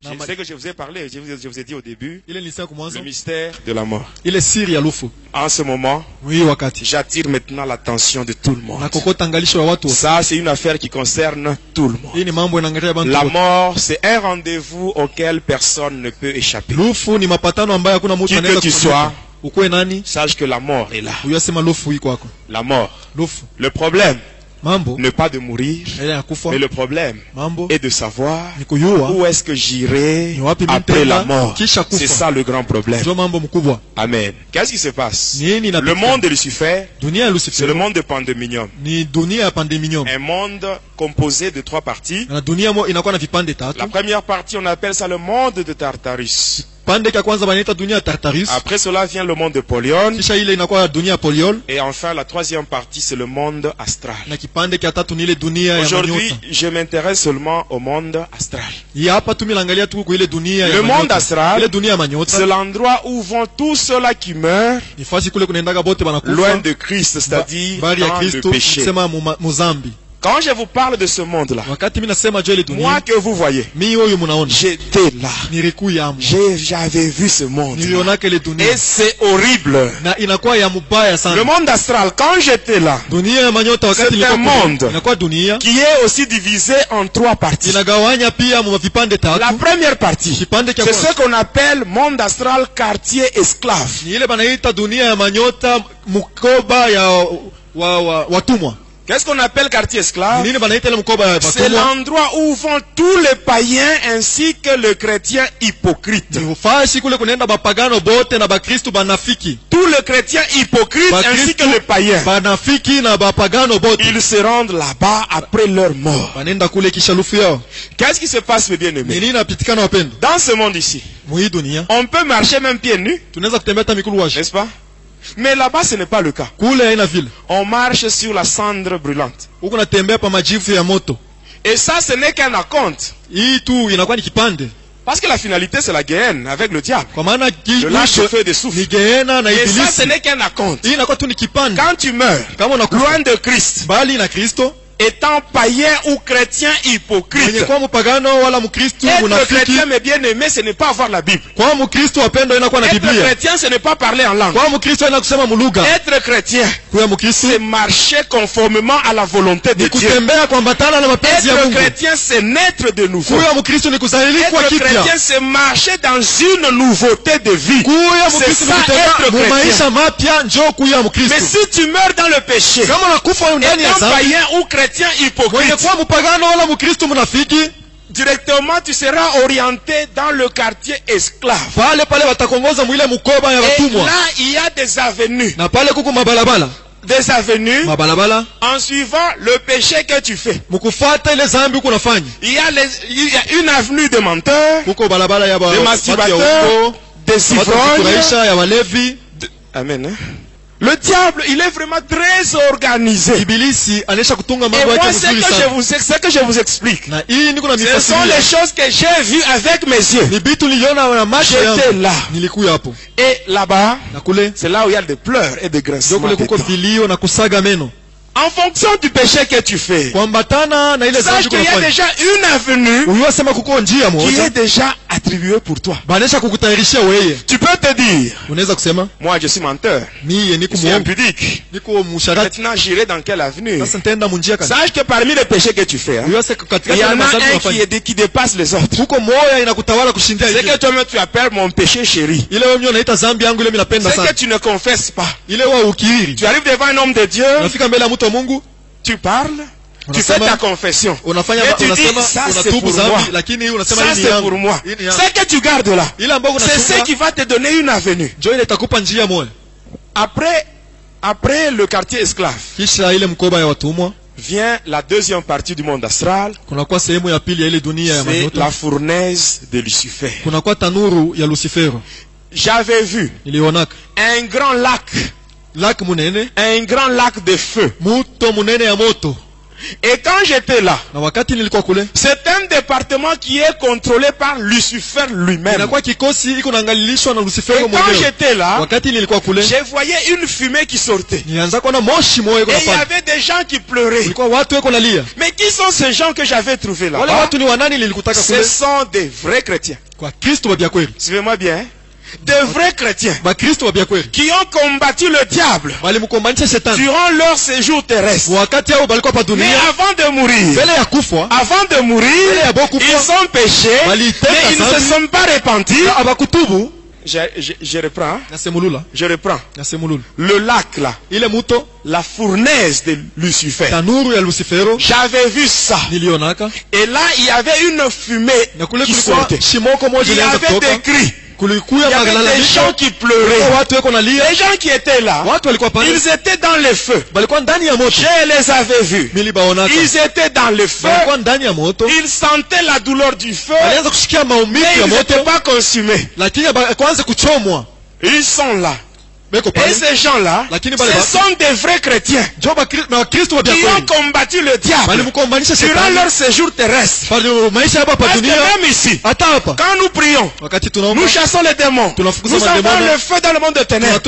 C'est que je vous ai parlé, je vous ai dit au début, ile nilisema kumwanzo le mystère de la mort. ile siri ya lufu. En ce moment, wakati j'attire maintenant l'attention de tout le monde. na kokota angalisho ya watu. Ça, c'est une affaire qui concerne tout le monde. Hii ni mambo yanaangalia bantu. La mort, c'est un rendez-vous auquel personne ne peut échapper. Lufu ni mapatano ambayo hakuna mtu anaweza Qui que tu sois, ukwe nani, sache que la mort est là. uyasema lufu iko kwako. La mort. Lufu. Le problème, mambo ne pas de mourir, mais le problème mambo est de savoir ni kuyua où est-ce que j'irai après la mort. C'est ça le grand problème. mambo mkubwa. Amen. Qu'est-ce qui se passe? Nini Le monde de Lucifer, dunia ya Lucifer, c'est le monde de Pandemonium. ni dunia ya Pandemonium. Un monde composé de 3 parties. Na dunia inakuwa na vipande tatu. La première partie, on appelle ça le monde de Tartarus. Pande ya kwanza banaita dunia ya Tartarus. Après cela vient le monde de Polion. Kisha ile inakuwa dunia ya Polion. Et enfin la troisième partie, c'est le monde astral. Na kipande ya tatu ni ile dunia ya manyota. Aujourd'hui, je m'intéresse seulement au monde astral. Hapa tumilangalia tu kwa ile dunia ya le monde astral, ile dunia ya manyota, c'est l'endroit où vont tous ceux-là qui meurent loin de Christ, c'est-à-dire dans le péché. Quand je vous parle de ce monde-là, moi que vous voyez, j'étais là. J'avais vu ce monde. Et c'est horrible. Le monde astral, quand j'étais là, c'est un monde qui est aussi divisé en 3 parties. La première partie, c'est ce qu'on appelle monde astral quartier esclave. Qu'est-ce qu'on appelle quartier esclave? C'est l'endroit où vont tous les païens ainsi que les chrétiens hypocrites. Tous les chrétiens hypocrites ainsi que les païens, ils se rendent là-bas après leur mort. Qu'est-ce qui se passe, mes bien-aimés? Dans ce monde ici, on peut marcher même pieds nus, n'est-ce pas? Mais là-bas, ce n'est pas le cas. On marche sur la cendre brûlante. Et ça, ce n'est qu'un acompte. Parce que la finalité, c'est la guéhenne avec le diable. Le lâche-feu de souffle. Et ça, ce n'est qu'un acompte. Quand tu meurs, loin de Christ, étant païen ou chrétien hypocrite, être chrétien mais bien aimé, ce n'est pas avoir la Bible. Être chrétien, ce n'est pas parler en langue. Être chrétien, c'est marcher conformément à la volonté de Dieu. Être chrétien, c'est naître de nouveau. Être chrétien, c'est marcher dans une nouveauté de vie. C'est ça être chrétien. Mais si tu meurs dans le péché, étant païen ou chrétien hypocrite, directement tu seras orienté dans le quartier esclave. Et là il y a des avenues. Des avenues en suivant le péché que tu fais. Il y a une avenue de menteurs, de masturbateurs, des ivrognes. Amen. Le diable, il est vraiment très organisé. Et moi, ce que je vous explique, ce sont les choses que j'ai vues avec mes yeux. J'étais là. Et là-bas, c'est là où il y a des pleurs et des grincements. En fonction du péché que tu fais, sache qu'il y a déjà une avenue qui est déjà attribuée pour toi. Tu peux te dire, moi je suis menteur, je suis impudique, maintenant j'irai dans quelle avenue? Sache que parmi les péchés que tu fais, il y en a un qui dépasse les autres. C'est que toi-même tu appelles mon péché chéri. C'est que tu ne confesses pas. Tu arrives devant un homme de Dieu, tu parles, tu fais ta confession, et tu dis ça c'est pour moi, ça c'est pour moi. Ce que tu gardes là, c'est ce qui va te donner une avenue. Après le quartier esclave, vient la deuxième partie du monde astral. C'est la fournaise de Lucifer. J'avais vu un grand lac. Un grand lac de feu. Et quand j'étais là, c'est un département qui est contrôlé par Lucifer lui-même. Et quand j'étais là, je voyais une fumée qui sortait. Et il y avait des gens qui pleuraient. Mais qui sont ces gens que j'avais trouvés là? Ce sont des vrais chrétiens. Suivez-moi bien. Hein? Des vrais chrétiens qui ont combattu le diable durant leur séjour terrestre. Mais avant de mourir, ils ont péché, mais ils ne se sont pas repentis. Je reprends. Je reprends. Le lac là, la fournaise de Lucifer. J'avais vu ça. Et là, il y avait une fumée qui sortait. Il y avait des cris. Il y avait des gens qui pleuraient. Les gens qui étaient là, ils étaient dans le feu. Je les avais vus. Ils étaient dans le feu. Ils sentaient la douleur du feu. Mais ils n'étaient pas consumés. Ils sont là. Et ces gens-là, ce sont des vrais chrétiens qui ont combattu le diable durant leur séjour terrestre. Parce que même ici, quand nous prions, nous chassons les démons, nous envoyons le feu dans le monde de ténèbres.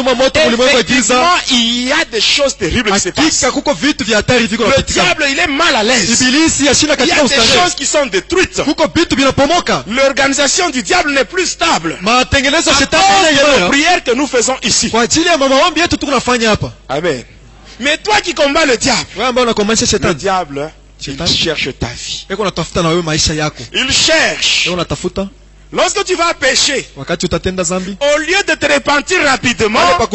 Effectivement, il y a des choses terribles qui se passent. Le diable, il est mal à l'aise. Il y a des choses qui sont détruites. L'organisation du diable n'est plus stable. À cause de nos prières que nous faisons ici. Amen. Mais toi qui combats le diable, il cherche ta vie. Il cherche. Lorsque tu vas pécher, au lieu de te repentir rapidement, on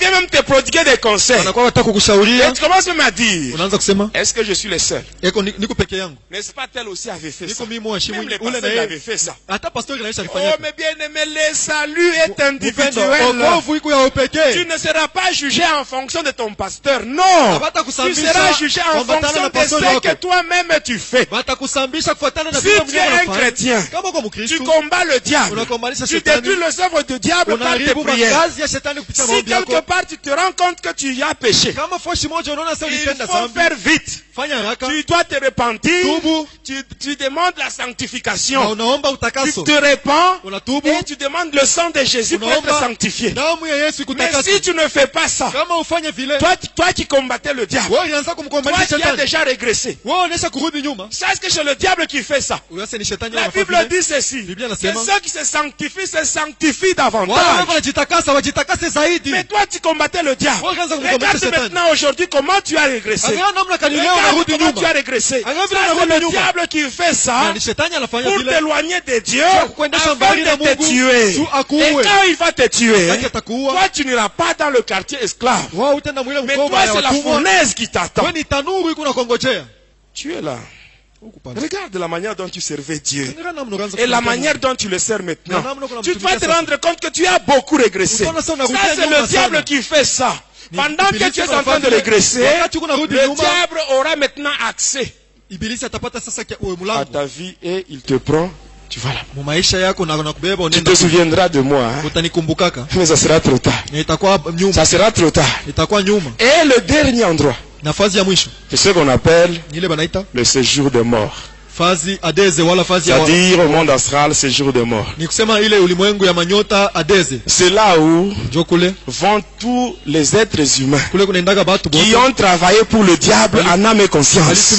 vient même te prodiguer des conseils. Et tu commences même à dire, est-ce que je suis le seul? N'est-ce pas tel aussi avait fait ça? Même les pasteurs avaient fait ça. Oh mais bien aimé, le salut est individuel. Tu ne seras pas jugé en fonction de ton pasteur. Non. Tu seras jugé en fonction de ce que toi-même tu fais. Si tu es un chrétien, tu combats le diable. Tu détruis les œuvres du diable par tes prières. Si quelque part tu te rends compte que tu as péché, il faut faire vite. Tu dois te repentir. Tu demandes la sanctification. Tu te répands et tu demandes le sang de Jésus pour être sanctifié. Mais si tu ne fais pas ça, toi qui combattais le diable, toi qui as déjà régressé, sache que c'est le diable qui fait ça. La Bible dit ceci. Que ceux qui se sanctifient davantage. Mais toi tu combattais le diable. Regarde maintenant aujourd'hui comment tu as régressé. Regarde comment tu as régressé. C'est le diable qui fait ça pour t'éloigner de Dieu afin de te tuer. Et quand il va te tuer, toi tu n'iras pas dans le quartier esclave. Mais toi c'est la fournaise qui t'attend. Tu es là. Regarde la manière dont tu servais Dieu et la manière dont tu le sers maintenant. Tu dois te rendre compte que tu as beaucoup régressé. Ça c'est le diable qui fait ça. Pendant que tu es en train de régresser, le diable aura maintenant accès à ta vie et il te prend. Tu vas là. Tu te souviendras de moi, hein? Mais ça sera trop tard. Ça sera trop tard. Et le dernier endroit, c'est ce qu'on appelle le séjour de mort. C'est-à-dire au monde astral, séjour de mort. C'est là où vont tous les êtres humains qui ont travaillé pour le diable en âme et conscience.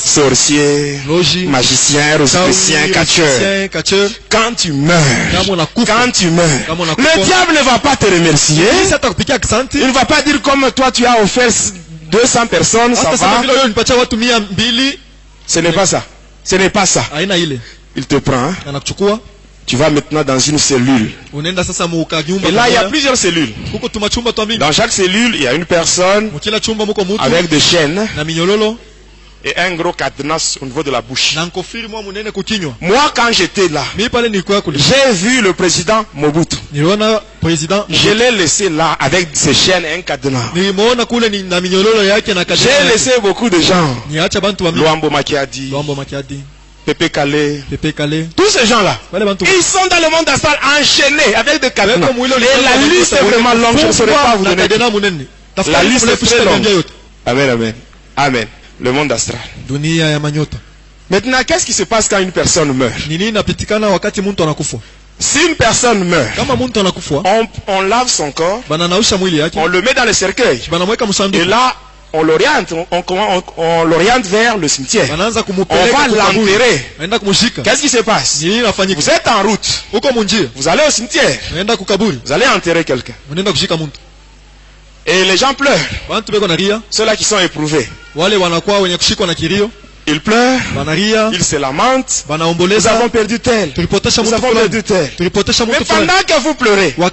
Sorciers, magiciens, rosicruciens, catcheurs. Quand tu meurs, le diable ne va pas te remercier. Il ne va pas dire comme toi tu as offert 200 personnes, ça va. Ce n'est pas ça. Ce n'est pas ça. Il te prend. Hein? Tu vas maintenant dans une cellule. Et là, il y a plusieurs cellules. Dans chaque cellule, il y a une personne avec des chaînes et un gros cadenas au niveau de la bouche. Moi, quand j'étais là, j'ai vu le président Mobutu. Je l'ai laissé là avec ses chaînes et un cadenas. J'ai laissé beaucoup de gens. Luambo Makiadi, Pépé Calais, tous ces gens-là, ils sont dans le monde astral enchaînés avec des cadenas. Et la liste est vraiment longue, je ne saurais pas vous donner. La liste est très longue. Amen, amen. Amen. Le monde astral. Dunia ya manyota. Maintenant, qu'est-ce qui se passe quand une personne meurt? Nini inapitikana wakati mtu anakufa? Si une personne meurt, kama mtu anakufa, on lave son corps, bananausha mwili yake, on le met dans le cercueil, banamweka msanduku, et là on l'oriente, on l'oriente vers le cimetière. On va l'enterrer. Qu'est-ce qui se passe? Vous êtes en route. Vous allez au cimetière. Vous allez enterrer quelqu'un. Et les gens pleurent. Ceux-là qui sont éprouvés. Ils pleurent, ils se lamentent. Nous avons perdu tel. Nous avons perdu tel. Mais pendant que vous pleurez, la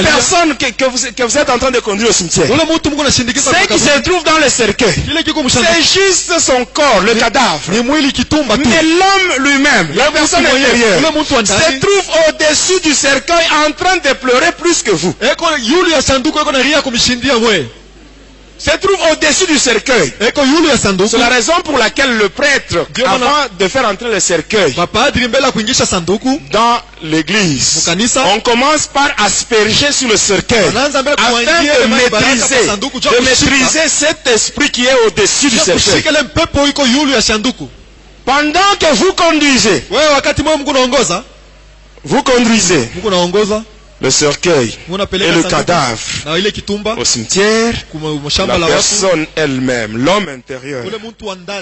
personne que vous êtes en train de conduire au cimetière, ce qui se trouve dans le cercueil, c'est juste son corps, le cadavre. Mais l'homme lui-même, la personne intérieure, se trouve au-dessus du cercueil en train de pleurer plus que vous. Se trouve au-dessus du cercueil. C'est la raison pour laquelle le prêtre, avant de faire entrer le cercueil dans l'église, on commence par asperger sur le cercueil afin de maîtriser cet esprit qui est au-dessus du cercueil. Pendant que vous conduisez, le cercueil et le cadavre au cimetière, la personne elle-même, l'homme intérieur,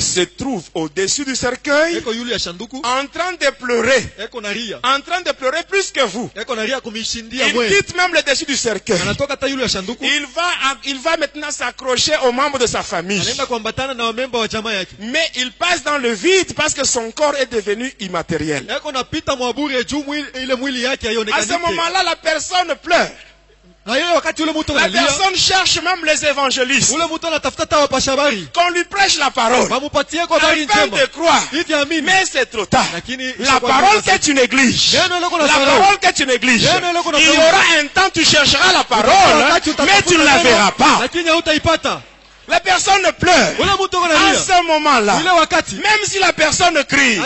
se trouve au-dessus du cercueil en train de pleurer, plus que vous. Il quitte même le dessus du cercueil. Il va maintenant s'accrocher aux membres de sa famille. Mais il passe dans le vide parce que son corps est devenu immatériel. À ce moment-là, la personne pleure. La personne cherche même les évangélistes qu'on lui prêche la parole afin de croire. Mais c'est trop tard. La parole que tu négliges, il y aura un temps tu chercheras la parole, mais tu ne la verras pas. La personne pleure. À ce moment-là, même si la personne crie,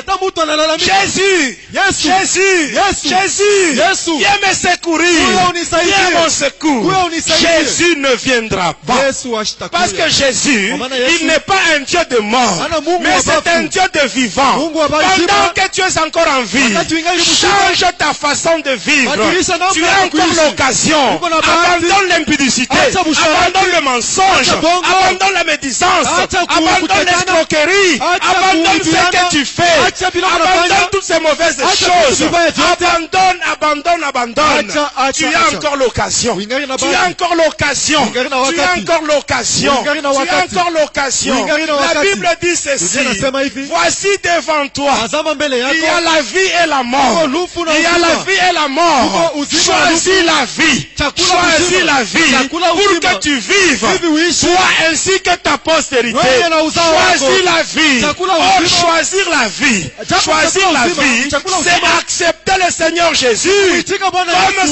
Jésus, Jésus, Jésus, viens me secourir, viens mon secours, Jésus ne viendra pas. Parce que Jésus, il n'est pas un Dieu de mort, mais c'est un Dieu de vivant. Pendant que tu es encore en vie, change ta façon de vivre. Tu as encore l'occasion. Abandonne l'impudicité, abandonne le mensonge, abandonne la médisance, abandonne l'escroquerie, abandonne ce que tu fais, abandonne toutes ces mauvaises choses, abandonne. Tu as encore l'occasion, tu as encore l'occasion, tu as encore l'occasion, tu as encore l'occasion. La Bible dit ceci: voici devant toi, il y a la vie et la mort, il y a la vie et la mort. Choisis la vie, choisis la vie pour que tu vives, toi ainsi que ta postérité. Choisis la vie. Or, choisir la vie, c'est accepter le Seigneur Jésus comme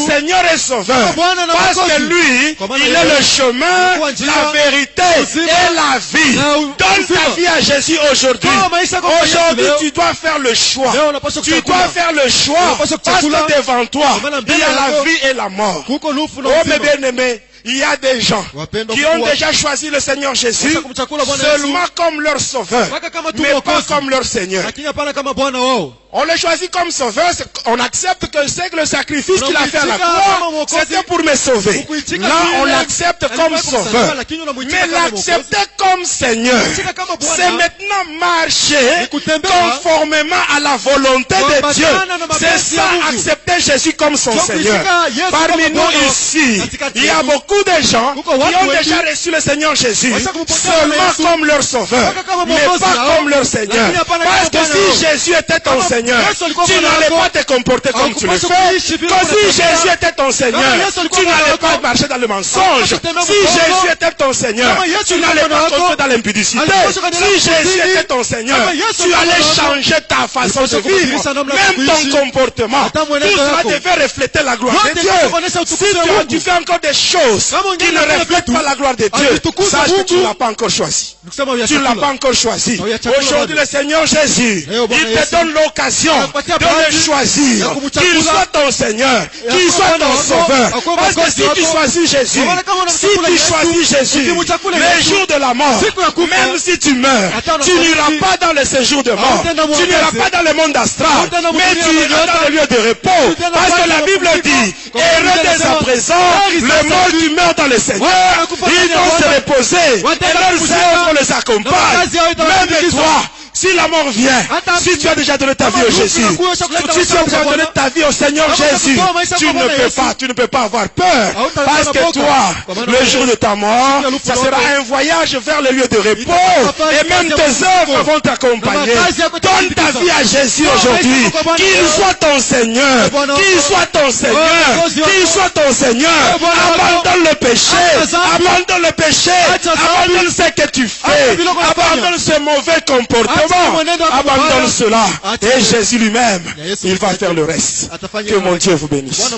Seigneur et Sauveur. Parce que lui, il est le chemin, la vérité et la vie. Donne ta vie à Jésus aujourd'hui. Aujourd'hui, tu dois faire le choix. Tu dois faire le choix parce que devant toi, il y a la vie et la mort. Oh mes bien-aimés, il y a des gens qui ont déjà choisi le Seigneur Jésus seulement comme leur sauveur, mais pas comme leur Seigneur. On le choisit comme sauveur, on accepte que c'est le sacrifice qu'il a fait à la croix, c'était pour me sauver. Là, on l'accepte comme sauveur. Mais l'accepter comme Seigneur, c'est maintenant marcher conformément à la volonté de Dieu. C'est ça, accepter Jésus comme son Seigneur. Parmi nous ici, il y a beaucoup de gens qui ont déjà reçu le Seigneur Jésus seulement comme leur sauveur, mais pas comme leur Seigneur. Parce que si Jésus était ton Seigneur, tu n'allais pas te comporter comme tu le fais. Si Jésus était ton Seigneur, tu n'allais pas marcher dans le mensonge. Si Jésus était ton Seigneur, tu n'allais pas construire dans l'impudicité. Si Jésus était ton Seigneur, tu allais changer ta façon de vivre, même ton comportement. Tout cela devait refléter la gloire de Dieu. Si tu fais encore des choses qui ne reflètent pas la gloire de Dieu, sache que tu ne l'as pas encore choisi. Tu ne l'as pas encore choisi. Aujourd'hui, le Seigneur Jésus, il te donne l'occasion l'occasion de le choisir, qu'il soit ton Seigneur, qu'il soit ton Sauveur. Parce que si tu choisis Jésus, les jours de la mort, même si tu meurs, tu n'iras pas dans le séjour de mort, tu n'iras pas dans le monde astral, mais tu iras dans le lieu de repos. Parce que la Bible dit, heureux dès à présent, le mort qui meurt dans le Seigneur, ils vont se reposer, et leurs œuvres les accompagnent. Même toi, si la mort vient, si tu as déjà donné ta vie au Jésus, si tu as déjà donné ta vie au Seigneur Jésus, tu ne peux pas avoir peur. Parce que toi, le jour de ta mort, ça sera un voyage vers le lieu de repos. Et même tes œuvres vont t'accompagner. Donne ta vie à Jésus aujourd'hui. Qu'il soit ton Seigneur. Qu'il soit ton Seigneur. Qu'il soit ton Seigneur. Abandonne le péché. Abandonne le péché. Abandonne ce que tu fais. Abandonne ce mauvais comportement. Abandonne cela. Et Jésus lui-même, il va faire le reste. Que mon Dieu vous bénisse.